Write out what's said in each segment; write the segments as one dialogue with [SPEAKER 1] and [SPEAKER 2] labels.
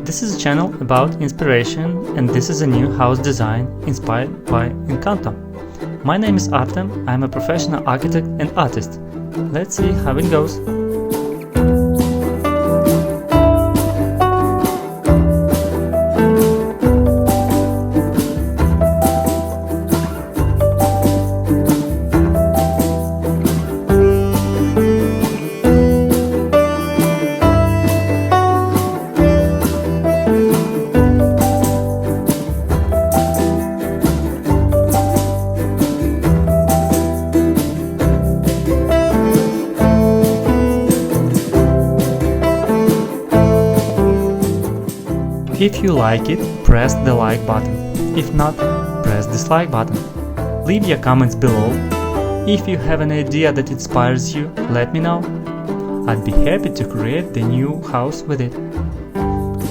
[SPEAKER 1] This is a channel about inspiration, and this is a new house design inspired by Encanto. My name is Artem, I'm a professional architect and artist. Let's see how it goes. If you like it, press the like button. If not, press dislike button. Leave your comments below. If you have an idea that inspires you, let me know. I'd be happy to create the new house with it.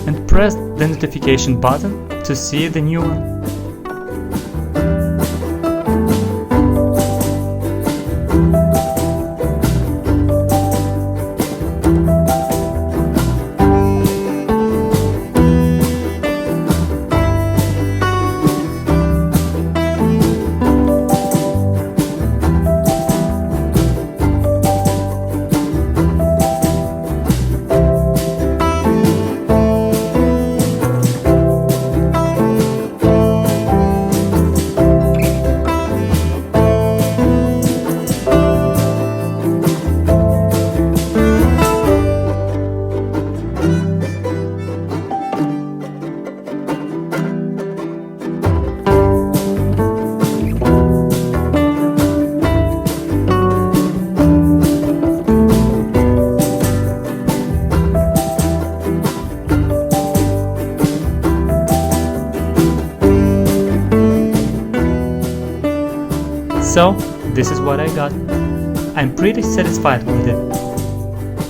[SPEAKER 1] And press the notification button to see the new one. So, this is what I got. I'm pretty satisfied with it.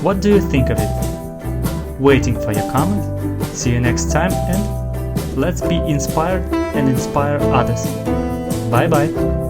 [SPEAKER 1] What do you think of it? Waiting for your comment. See you next time, and let's be inspired and inspire others. Bye bye.